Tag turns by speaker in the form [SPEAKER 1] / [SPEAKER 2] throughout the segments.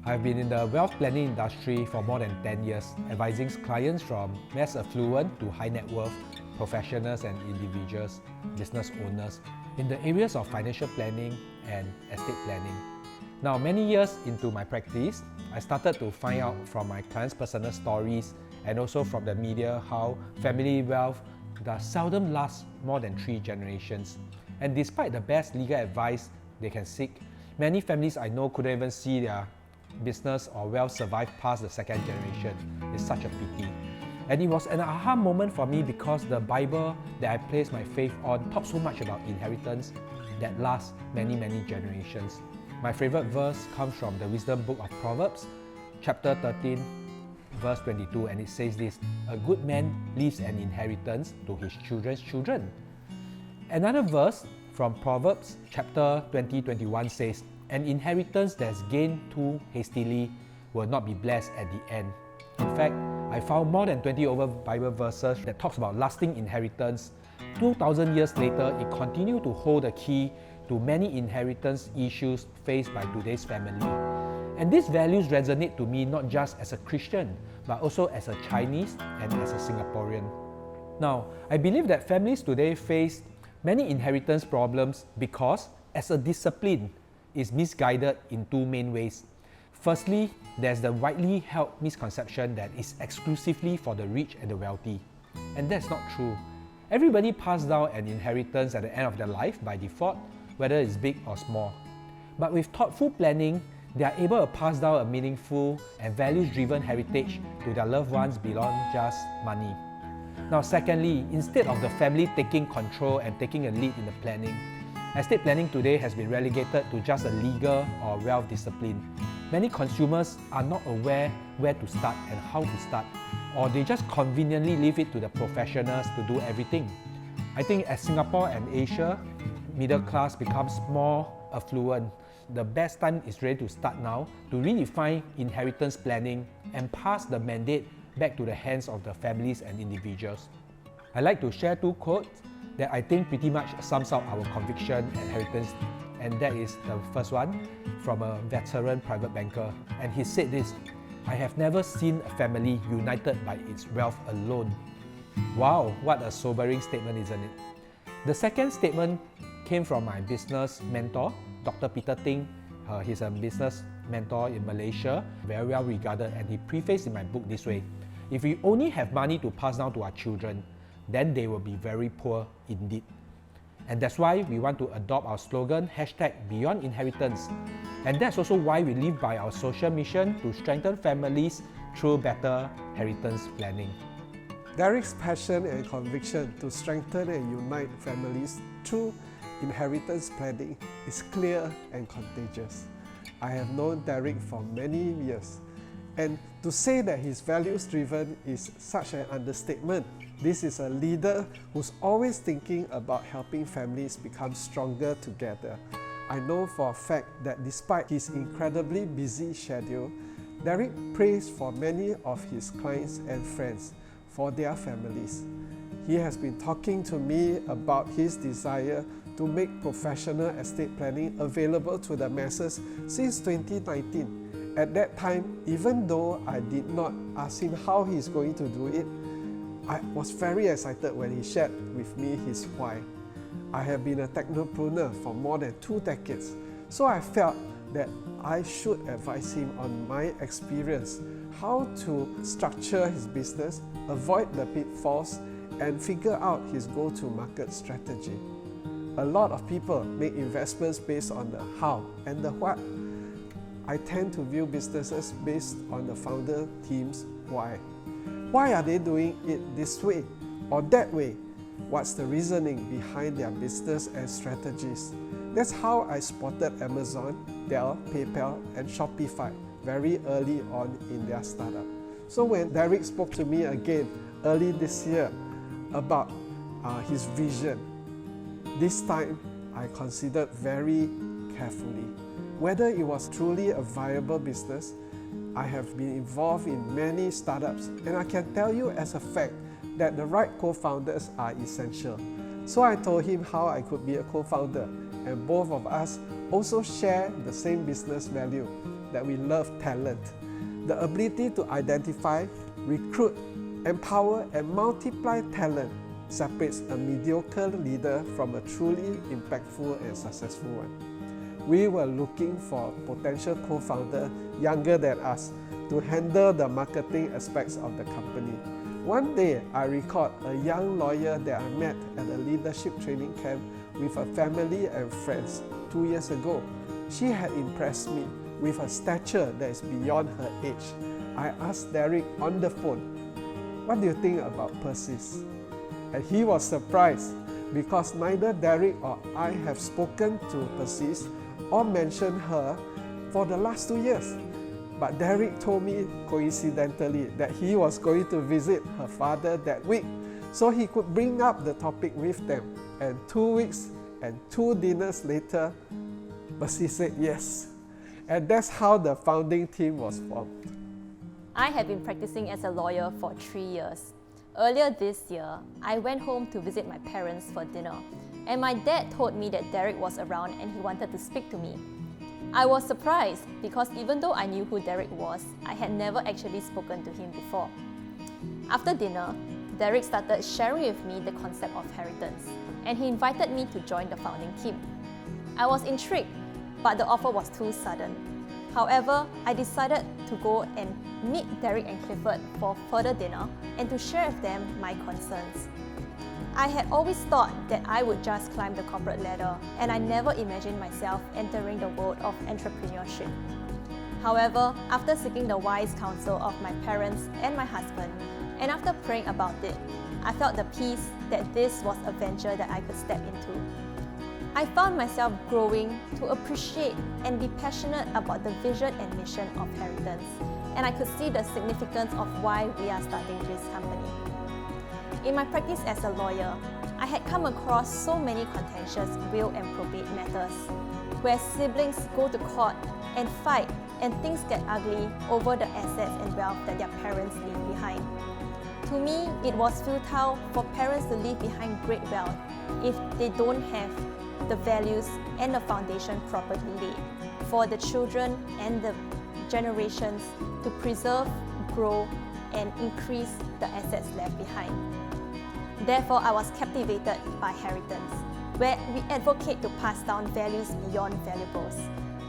[SPEAKER 1] I've been in the wealth planning industry for more than 10 years, advising clients from mass affluent to high net worth professionals and individuals, business owners, in the areas of financial planning and estate planning. Now, many years into my practice, I started to find out from my clients' personal stories and also from the media how family wealth does seldom last more than 3 generations. And despite the best legal advice they can seek, many families I know couldn't even see their business or wealth survive past the 2nd generation. It's such a pity. And it was an aha moment for me because the Bible that I placed my faith on talks so much about inheritance that lasts many generations. My favorite verse comes from the wisdom book of Proverbs, chapter 13, verse 22, and it says this: "A good man leaves an inheritance to his children's children." Another verse from Proverbs chapter 20:21 says, "An inheritance that's gained too hastily will not be blessed at the end." In fact, I found more than 20 over Bible verses that talks about lasting inheritance. 2,000 years later, it continued to hold the key to many inheritance issues faced by today's family. And these values resonate to me not just as a Christian, but also as a Chinese and as a Singaporean. Now, I believe that families today face many inheritance problems because, as a discipline, is misguided in 2 main ways. Firstly, there's the widely held misconception that it's exclusively for the rich and the wealthy. And that's not true. Everybody passes down an inheritance at the end of their life by default, whether it's big or small. But with thoughtful planning, they are able to pass down a meaningful and values-driven heritage to their loved ones beyond just money. Now, secondly, instead of the family taking control and taking a lead in the planning, estate planning today has been relegated to just a legal or wealth discipline. Many consumers are not aware where to start and how to start, or they just conveniently leave it to the professionals to do everything. I think as Singapore and Asia middle class becomes more affluent, the best time is really to start now to redefine inheritance planning and pass the mandate back to the hands of the families and individuals. I like to share 2 quotes that I think pretty much sums up our conviction and inheritance, and that is the first one from a veteran private banker, and he said this: "I have never seen a family united by its wealth alone." Wow, what a sobering statement, isn't it? The second statement came from my business mentor, Dr. Peter Ting. He's a business mentor in Malaysia, very well regarded, and he prefaced in my book this way: "If we only have money to pass down to our children, then they will be very poor indeed." And that's why we want to adopt our slogan, #BeyondInheritance. And that's also why we live by our social mission to strengthen families through better inheritance planning.
[SPEAKER 2] Derek's passion and conviction to strengthen and unite families through inheritance planning is clear and contagious. I have known Derek for many years, and to say that he's values-driven is such an understatement. This is a leader who's always thinking about helping families become stronger together. I know for a fact that despite his incredibly busy schedule, Derek prays for many of his clients and friends for their families. He has been talking to me about his desire to make professional estate planning available to the masses since 2019. At that time, even though I did not ask him how he's going to do it, I was very excited when he shared with me his why. I have been a technopreneur for more than 2 decades, so I felt that I should advise him on my experience, how to structure his business, avoid the pitfalls, and figure out his go-to-market strategy. A lot of people make investments based on the how and the what. I tend to view businesses based on the founder team's why. Why are they doing it this way or that way? What's the reasoning behind their business and strategies? That's how I spotted Amazon, Dell, PayPal, and Shopify very early on in their startup. So when Derek spoke to me again early this year about his vision, this time I considered very carefully whether it was truly a viable business. I have been involved in many startups, and I can tell you as a fact that the right co-founders are essential. So I told him how I could be a co-founder, and both of us also share the same business value, that we love talent. The ability to identify, recruit, empower, and multiply talent separates a mediocre leader from a truly impactful and successful one. We were looking for a potential co-founder younger than us to handle the marketing aspects of the company. One day, I recalled a young lawyer that I met at a leadership training camp with her family and friends 2 years ago. She had impressed me with a stature that is beyond her age. I asked Derek on the phone, "What do you think about Persis?" And he was surprised because neither Derek or I have spoken to Persis or mentioned her for the last 2 years. But Derek told me coincidentally that he was going to visit her father that week, so he could bring up the topic with them. And 2 weeks and 2 dinners later, Persis said yes. And that's how the founding team was formed.
[SPEAKER 3] I have been practicing as a lawyer for 3 years. Earlier this year, I went home to visit my parents for dinner, and my dad told me that Derek was around and he wanted to speak to me. I was surprised because even though I knew who Derek was, I had never actually spoken to him before. After dinner, Derek started sharing with me the concept of heritance, and he invited me to join the founding team. I was intrigued, but the offer was too sudden. However, I decided to go and meet Derek and Clifford for further dinner and to share with them my concerns. I had always thought that I would just climb the corporate ladder, and I never imagined myself entering the world of entrepreneurship. However, after seeking the wise counsel of my parents and my husband, and after praying about it, I felt the peace that this was a venture that I could step into. I found myself growing to appreciate and be passionate about the vision and mission of heritance, and I could see the significance of why we are starting this company. In my practice as a lawyer, I had come across so many contentious will and probate matters, where siblings go to court and fight and things get ugly over the assets and wealth that their parents leave behind. To me, it was futile for parents to leave behind great wealth if they don't have the values and the foundation properly laid for the children and the generations to preserve, grow, and increase the assets left behind. Therefore, I was captivated by heritance, where we advocate to pass down values beyond valuables.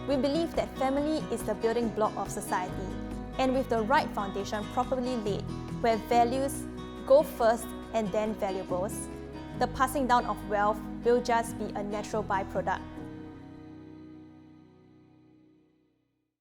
[SPEAKER 3] We believe that family is the building block of society, and with the right foundation properly laid, where values go first and then valuables, the passing down of wealth will just be a natural byproduct